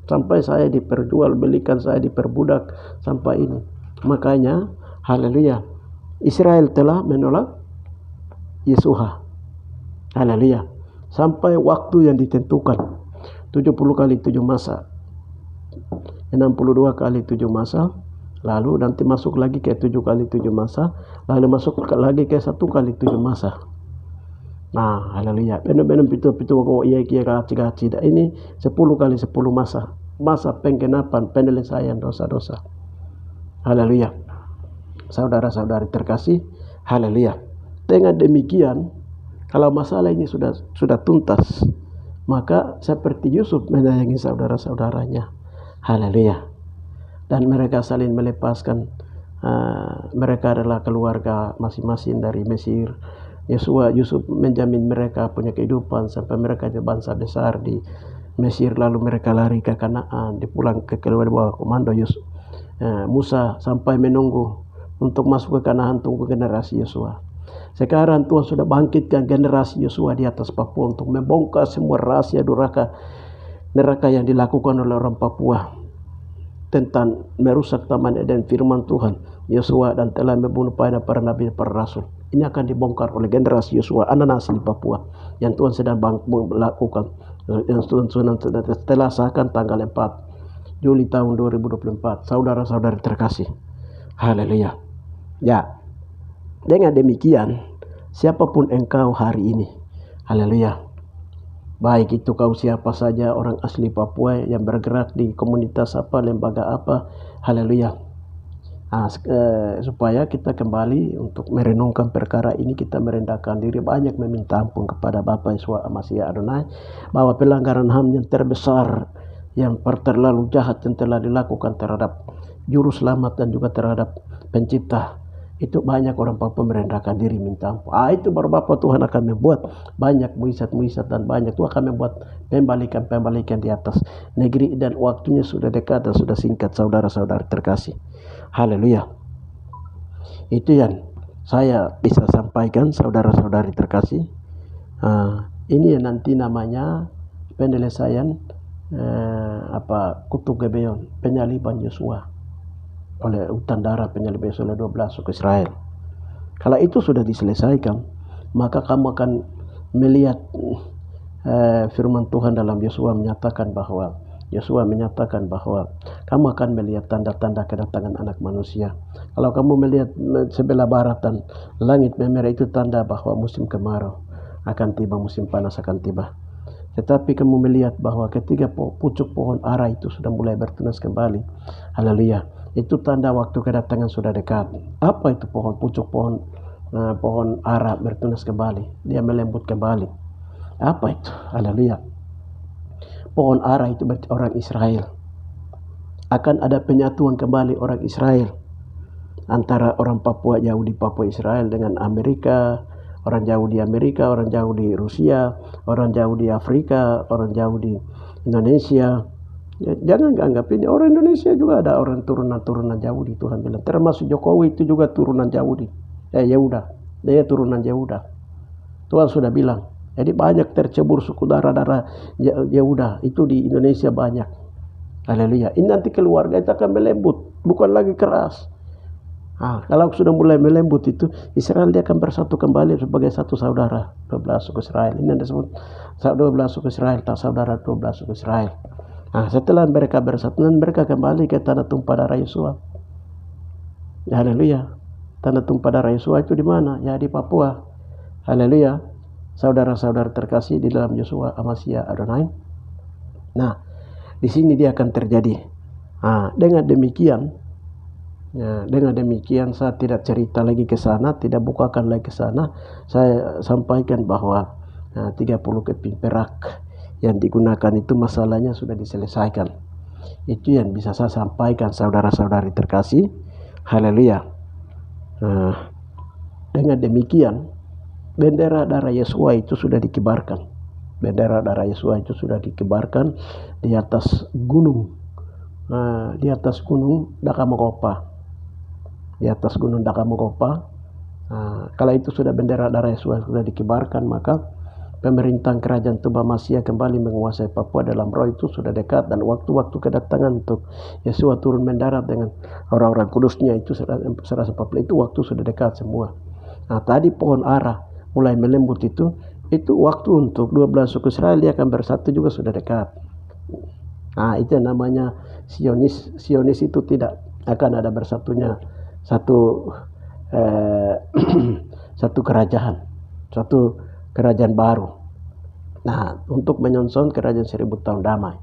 Sampai saya diperjualbelikan, saya diperbudak sampai ini. Makanya, haleluya, Israel telah menolak Yesua. Haleluya. Sampai waktu yang ditentukan 70 kali 7 masa, 62 kali 7 masa, lalu nanti masuk lagi ke 7 kali 7 masa, lalu masuk lagi ke 1 kali 7 masa. Nah, haleluya. Benar-benar pitu-pitu kok iya gaci-gaci. Ini 10 kali 10 masa. Masa penggenapan, penyelesaian dosa-dosa. Haleluya. Saudara-saudari terkasih, haleluya. Dengan demikian, kalau masalah ini sudah tuntas, maka seperti Yusuf menyayangi saudara-saudaranya. Haleluya. Dan mereka saling melepaskan. Mereka adalah keluarga masing-masing dari Mesir Yusuf menjamin mereka punya kehidupan sampai mereka jadi bangsa besar di Mesir, lalu mereka lari ke Kanaan, dipulang ke bawah komando Musa sampai menunggu untuk masuk ke Kanaan, tunggu generasi Yosua. Sekarang Tuhan sudah bangkitkan generasi Yosua di atas Papua untuk membongkar semua rahasia neraka yang dilakukan oleh orang Papua tentang merusak Taman Eden, firman Tuhan Yosua, dan telah membunuh para nabi, para rasul. Ini akan dibongkar oleh generasi Yosua, anak asli Papua, yang Tuhan sedang melakukan, yang Tuhan setelah sahkan tanggal 4 Juli tahun 2024. Saudara-saudari terkasih, haleluya. Ya, dengan demikian, siapapun engkau hari ini, haleluya, baik itu kau siapa saja, orang asli Papua yang bergerak di komunitas apa, lembaga apa, haleluya. Supaya kita kembali untuk merenungkan perkara ini, kita merendahkan diri, banyak meminta ampun kepada Bapa Yeshua Mashiach Adonai, bahwa pelanggaran HAM yang terbesar, yang terlalu jahat yang telah dilakukan terhadap juru selamat dan juga terhadap pencipta, itu banyak orang Papua merendahkan diri, minta ampun. Itu baru Bapa Tuhan akan membuat banyak mujizat dan banyak Tuhan akan membuat pembalikan di atas negeri, dan waktunya sudah dekat dan sudah singkat, saudara-saudara terkasih. Haleluya. Itu yang saya bisa sampaikan, saudara-saudari terkasih. Ini yang nanti namanya penyelesaian Kutuk Gibeon, penyaliban Yosua oleh hutan darah, penyaliban oleh 12 suku Israel. Kalau itu sudah diselesaikan, maka kamu akan melihat firman Tuhan dalam Yosua menyatakan bahwa kamu akan melihat tanda-tanda kedatangan anak manusia. Kalau kamu melihat sebelah baratan langit memerah, itu tanda bahwa musim kemarau akan tiba, musim panas akan tiba. Tetapi kamu melihat bahwa ketika pucuk pohon ara itu sudah mulai bertunas kembali, haleluya, itu tanda waktu kedatangan sudah dekat. Apa itu pucuk pohon ara bertunas kembali, dia melembut kembali? Apa itu? Haleluya. Pohon ara itu berarti orang Israel. Akan ada penyatuan kembali orang Israel, antara orang Papua jauh di Papua Israel dengan Amerika, orang jauh di Amerika, orang jauh di Rusia, orang jauh di Afrika, orang jauh di Indonesia. Jangan anggap ini orang Indonesia juga ada orang turunan Yahudi. Tuhan bilang termasuk Jokowi itu juga turunan Yahudi. Yehuda, dia turunan Yehuda. Tuhan sudah bilang. Jadi banyak tercebur suku darah Yehuda itu di Indonesia banyak. Haleluya. Ini nanti keluarga itu akan melembut, bukan lagi keras. Kalau sudah mulai melembut itu, Israel dia akan bersatu kembali sebagai satu saudara, 12 suku Israel. Ini yang disebut 12 suku Israel, tak saudara 12 suku Israel. Setelah mereka bersatu, mereka kembali ke tanah tumpah darah Yosua. Haleluya. Tanah tumpah darah Yosua itu di mana? Ya di Papua. Haleluya. Saudara-saudara terkasih di dalam Yeshua Mashiach Adonai. Nah, di sini dia akan terjadi. Dengan demikian saya tidak cerita lagi ke sana, tidak bukakan lagi ke sana. Saya sampaikan bahwa 30 keping perak yang digunakan itu masalahnya sudah diselesaikan. Itu yang bisa saya sampaikan, saudara-saudari terkasih. Haleluya. Dengan demikian bendera darah Yesua itu sudah dikibarkan. Bendera darah Yesua itu sudah dikibarkan di atas gunung. Di atas gunung Dakamogopa. Di atas gunung Dakamogopa. Kalau itu sudah bendera darah Yesua sudah dikibarkan, maka pemerintahan kerajaan Tuba Mashiach kembali menguasai Papua dalam roh itu sudah dekat, dan waktu-waktu kedatangan untuk Yesua turun mendarat dengan orang-orang kudusnya itu serasa Papua itu waktu sudah dekat semua. Tadi pohon ara mulai melembut itu waktu untuk 12 suku Israel dia akan bersatu juga sudah dekat. Itu yang namanya Sionis itu tidak akan ada bersatunya satu kerajaan baru. Untuk menyongsong kerajaan 1000 tahun damai.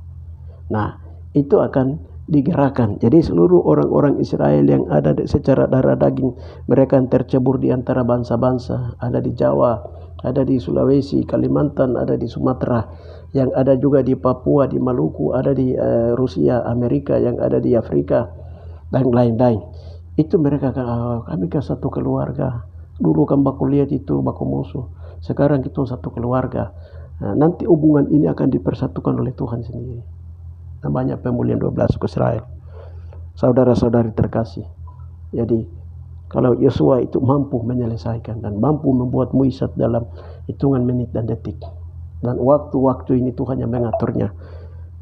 Itu akan digerakkan. Jadi seluruh orang-orang Israel yang ada secara darah daging, mereka yang tercebur di antara bangsa-bangsa, ada di Jawa, ada di Sulawesi, Kalimantan, ada di Sumatera, yang ada juga di Papua, di Maluku, ada di Rusia, Amerika, yang ada di Afrika dan lain-lain. Itu mereka kami ke satu keluarga, Dulu kan baku lihat itu baku musuh, sekarang kita satu keluarga. Nanti hubungan ini akan dipersatukan oleh Tuhan sendiri. Namanya pemulihan 12 suku Israel. Saudara-saudari terkasih, jadi kalau Yosua itu mampu menyelesaikan dan mampu membuat mujizat dalam hitungan menit dan detik, dan waktu-waktu ini Tuhan yang mengaturnya.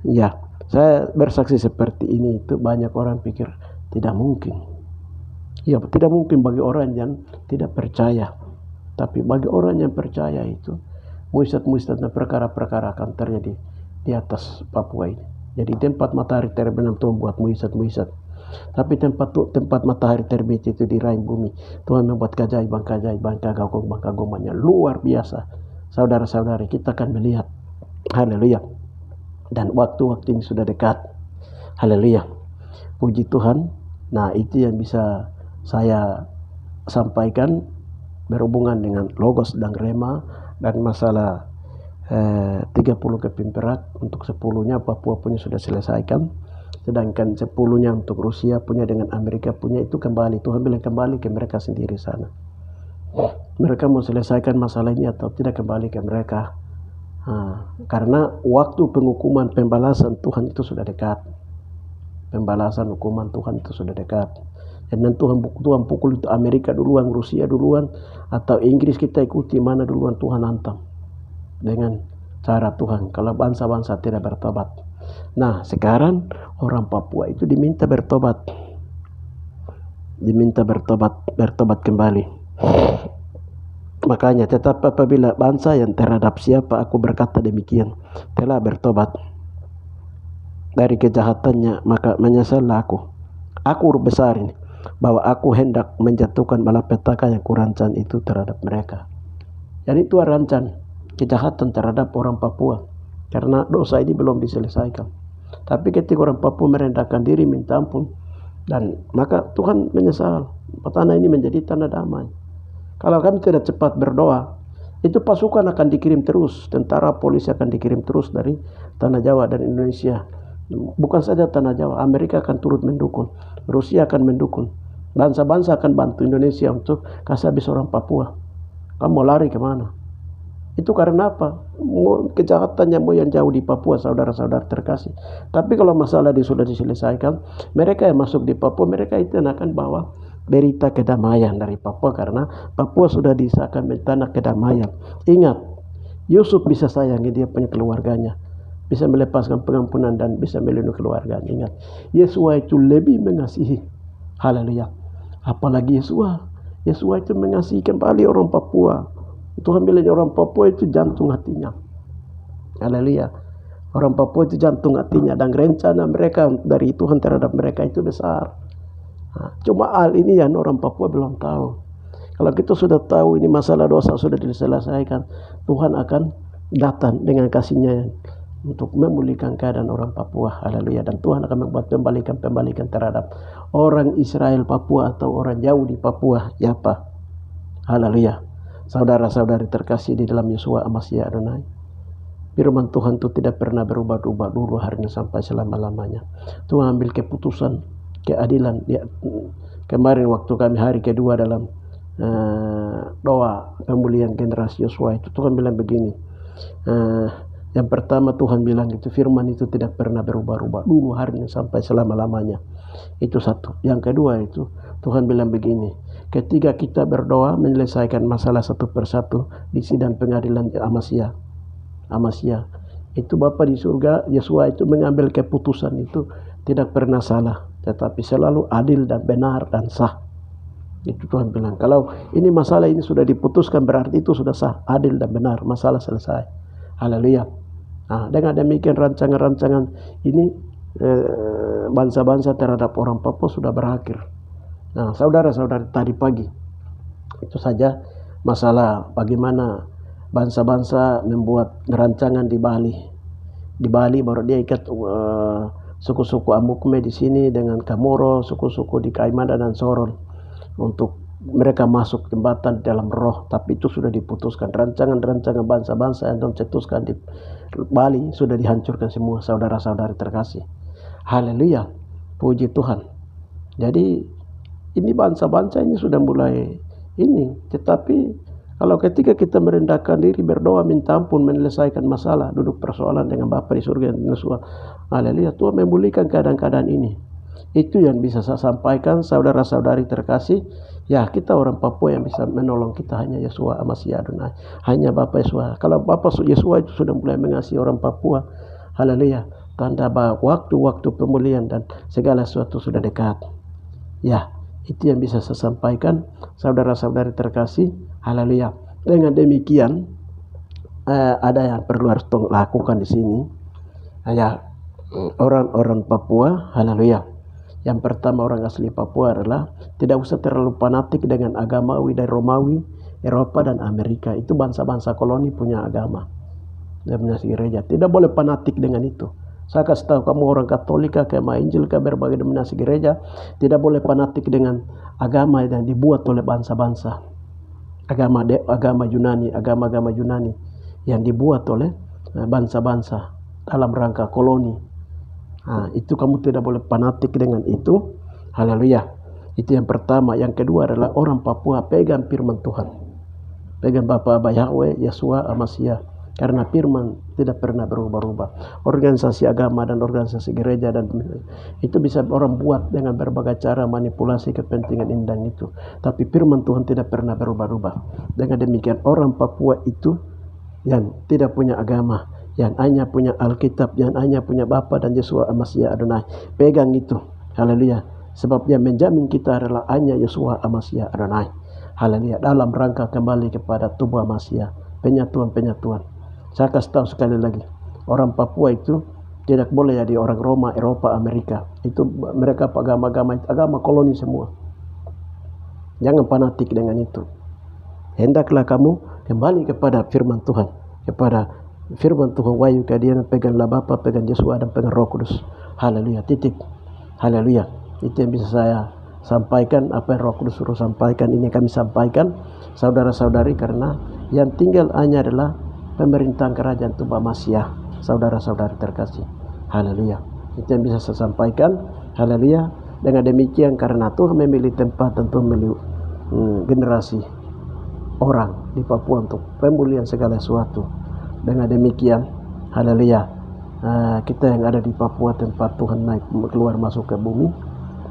Ya, saya bersaksi seperti ini, itu banyak orang pikir tidak mungkin. Ya, tidak mungkin bagi orang yang tidak percaya. Tapi bagi orang yang percaya itu, mujizat-mujizat dan perkara-perkara akan terjadi di atas Papua ini. Jadi tempat matahari terbenam Tuhan buat mujizat-mujizat. Tapi tempat matahari terbit itu di rahim bumi, Tuhan membuat keajaiban-keajaiban, kagum-kagumannya luar biasa. Saudara-saudari, kita akan melihat. Haleluya. Dan waktu-waktu ini sudah dekat. Haleluya. Puji Tuhan. Nah, itu yang bisa saya sampaikan berhubungan dengan logos dan rema dan masalah 30 keping perak. Untuk 10-nya Papua punya sudah selesaikan, sedangkan 10-nya untuk Rusia punya dengan Amerika punya itu kembali. Tuhan bilang kembali ke mereka sendiri sana. Mereka mau selesaikan masalah ini atau tidak, kembali ke mereka. Karena waktu penghukuman pembalasan Tuhan itu sudah dekat. Pembalasan hukuman Tuhan itu sudah dekat. Dan Tuhan pukul itu Amerika duluan, Rusia duluan, atau Inggris kita ikuti mana duluan, Tuhan hantam dengan cara Tuhan kalau bangsa-bangsa tidak bertobat. Nah, sekarang orang Papua itu diminta bertobat bertobat kembali. Makanya tetap apabila bangsa yang terhadap siapa aku berkata demikian telah bertobat dari kejahatannya, maka menyesallah aku huruf besar ini, bahwa aku hendak menjatuhkan malapetaka yang kurancang itu terhadap mereka. Jadi Tuhan rancang kejahatan terhadap orang Papua karena dosa ini belum diselesaikan. Tapi ketika orang Papua merendahkan diri minta ampun, dan maka Tuhan menyesal, tanah ini menjadi tanah damai. Kalau kami tidak cepat berdoa, itu pasukan akan dikirim terus, tentara polisi akan dikirim terus dari tanah Jawa dan Indonesia. Bukan saja tanah Jawa, Amerika akan turut mendukung, Rusia akan mendukung, bangsa-bangsa akan bantu Indonesia untuk kasih habis orang Papua. Kamu mau lari kemana? Itu karena apa? Kejahatannya mau yang jauh di Papua, saudara-saudara terkasih. Tapi kalau masalah sudah diselesaikan, mereka yang masuk di Papua, mereka itu yang akan bawa berita kedamaian dari Papua, karena Papua sudah disahkan tanah kedamaian. Ingat, Yusuf bisa sayangi dia punya keluarganya, bisa melepaskan pengampunan dan bisa melindungi keluarga. Ingat, Yesua itu lebih mengasihi. Haleluya. Apalagi Yesua itu mengasihi kembali orang Papua. Tuhan bilang orang Papua itu jantung hatinya. Haleluya. Orang Papua itu jantung hatinya, dan rencana mereka dari Tuhan terhadap mereka itu besar. Cuma hal ini yang orang Papua belum tahu. Kalau kita sudah tahu ini masalah dosa sudah diselesaikan, Tuhan akan datang dengan kasih-Nya untuk memulihkan keadaan orang Papua. Haleluya. Dan Tuhan akan membuat pembalikan terhadap orang Israel Papua atau orang jauh di Papua. Ya apa? Haleluya. Saudara-saudari terkasih di dalam Yeshua Amasya Adonai, firman Tuhan itu tidak pernah berubah-ubah dulu harinya sampai selama-lamanya. Tuhan ambil keputusan keadilan. Kemarin waktu kami hari kedua dalam doa pemulihan generasi Yosua itu, Tuhan bilang begini. Yang pertama Tuhan bilang itu firman itu tidak pernah berubah-ubah dulu harinya sampai selama-lamanya. Itu satu. Yang kedua itu Tuhan bilang begini, ketika kita berdoa menyelesaikan masalah satu persatu di sidang pengadilan Amasya, itu Bapa di surga, Yesua itu mengambil keputusan itu tidak pernah salah, tetapi selalu adil dan benar dan sah. Itu Tuhan bilang, kalau ini masalah ini sudah diputuskan berarti itu sudah sah, adil dan benar, masalah selesai. Haleluya. Nah, dengan demikian rancangan-rancangan ini bangsa-bangsa terhadap orang Papua sudah berakhir. Nah, saudara-saudara, tadi pagi itu saja masalah bagaimana bangsa-bangsa membuat rancangan di Bali. Di Bali baru dia ikat suku-suku Amukme di sini dengan Kamoro, suku-suku di Kaimana dan Sorong untuk mereka masuk jembatan dalam roh. Tapi itu sudah diputuskan. Rancangan-rancangan bangsa-bangsa yang dicetuskan di Bali sudah dihancurkan semua, saudara-saudari terkasih. Haleluya. Puji Tuhan. Jadi ini bangsa-bangsa ini sudah mulai ini. Tetapi kalau ketika kita merendahkan diri, berdoa, minta ampun, menyelesaikan masalah, duduk persoalan dengan Bapa di surga yang Yesus, haleluya, Tuhan memulihkan keadaan-keadaan ini. Itu yang bisa saya sampaikan, saudara-saudari terkasih. Ya, kita orang Papua yang bisa menolong kita hanya Yeshua Mashiach Adonai, hanya Bapak Yeshua. Kalau Bapak Yeshua itu sudah mulai mengasihi orang Papua, haleluya, tanda bahwa waktu-waktu pemulihan dan segala sesuatu sudah dekat. Ya, itu yang bisa saya sampaikan, saudara-saudari terkasih, haleluya. Dengan demikian, ada yang perlu harus lakukan di sini. Ya, orang-orang Papua, haleluya. Yang pertama, orang asli Papua adalah tidak usah terlalu fanatik dengan agamawi dari Romawi, Eropa dan Amerika. Itu bangsa-bangsa koloni punya agama dan punya gereja. Tidak boleh fanatik dengan itu. Saya kasih tahu kamu orang Katolik, agama Injil, berbagai denominasi gereja, tidak boleh fanatik dengan agama yang dibuat oleh bangsa-bangsa. Agama Yunani, agama-agama Yunani yang dibuat oleh bangsa-bangsa dalam rangka koloni. Nah, itu kamu tidak boleh fanatik dengan itu. Haleluya. Itu yang pertama. Yang kedua adalah orang Papua pegang firman Tuhan. Pegang Bapa Yahweh, Yeshua Mashiach. Karena firman tidak pernah berubah-ubah. Organisasi agama dan organisasi gereja dan itu bisa orang buat dengan berbagai cara, manipulasi kepentingan ini dan itu. Tapi firman Tuhan tidak pernah berubah-ubah. Dengan demikian orang Papua itu yang tidak punya agama, yang hanya punya Alkitab, yang hanya punya Bapa dan Yeshua Mashiach Adonai, pegang itu. Haleluya. Sebab yang menjamin kita adalah hanya Yeshua Mashiach Adonai. Haleluya. Dalam rangka kembali kepada tubuh Mashiach, penyatuan. Saya kasih tahu sekali lagi, orang Papua itu tidak boleh jadi orang Roma, Eropa, Amerika. Itu mereka agama koloni semua. Jangan fanatik dengan itu. Hendaklah kamu kembali kepada firman Tuhan, kepada firman Tuhan. Wahyu keadilan, peganglah Bapa, pegang Yesus dan pegang Roh Kudus. Haleluya. Titik. Haleluya. Itu yang bisa saya sampaikan. Apa yang Roh Kudus suruh sampaikan, ini kami sampaikan, saudara-saudari, karena yang tinggal hanya adalah pemerintahan kerajaan tubuh Mashiach, saudara-saudari terkasih. Haleluya. Itu yang bisa saya sampaikan. Haleluya. Dengan demikian, karena Tuhan memilih tempat, tentu memilih generasi orang di Papua untuk pemulihan segala sesuatu. Dengan demikian, haleluya, kita yang ada di Papua, tempat Tuhan naik keluar masuk ke bumi,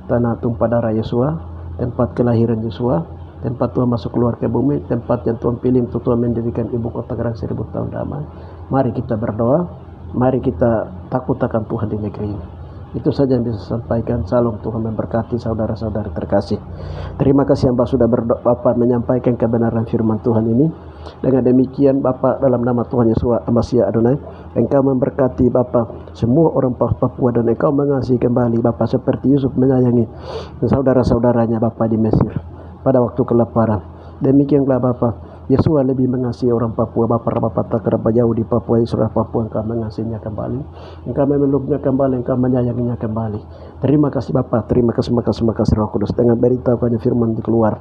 tanah tumpah darah Yeshua, tempat kelahiran Yeshua, tempat Tuhan masuk keluar ke bumi, tempat yang Tuhan pilih untuk Tuhan mendirikan ibu kota gerang 1000 tahun damai. Mari kita berdoa, mari kita takut akan Tuhan di negeri ini. Itu saja yang bisa saya sampaikan. Salam, Tuhan memberkati saudara-saudara terkasih. Terima kasih Bapak sudah Bapak menyampaikan kebenaran firman Tuhan ini. Dengan demikian Bapak, dalam nama Tuhan Yesus Mashiach Adonai, Engkau memberkati Bapak semua orang Papua, dan Engkau mengasihi kembali Bapak seperti Yusuf menyayangi saudara-saudaranya Bapak di Mesir pada waktu kelaparan. Demikianlah Bapak, Yesus lebih mengasihi orang Papua. Bapak tak kerapa jauh di Papua, Israel Papua, Engkau mengasihinya kembali, Engkau memeluknya kembali, Engkau menyayanginya kembali. Terima kasih Bapak, terima kasih Roh Kudus. Dengan beritahukannya firman keluar,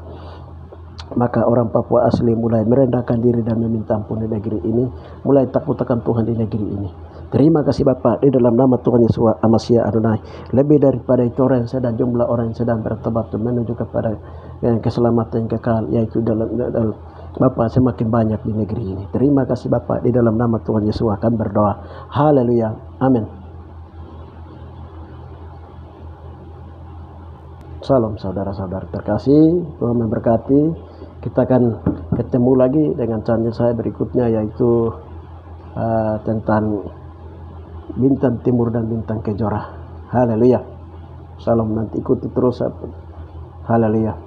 maka orang Papua asli mulai merendahkan diri dan meminta ampun di negeri ini, mulai takut akan Tuhan di negeri ini. Terima kasih Bapak, di dalam nama Tuhan Yesus Mashiach Adonai. Lebih daripada itu, orang yang sedang, jumlah orang yang sedang bertobat menuju kepada keselamatan yang kekal, yaitu dalam Bapak semakin banyak di negeri ini. Terima kasih Bapak, di dalam nama Tuhan Yesus akan berdoa. Haleluya. Amin. Salam saudara-saudara terkasih, Tuhan memberkati. Kita akan ketemu lagi dengan channel saya berikutnya, yaitu tentang bintang timur dan bintang kejora. Haleluya. Salam, nanti ikuti terus. Haleluya.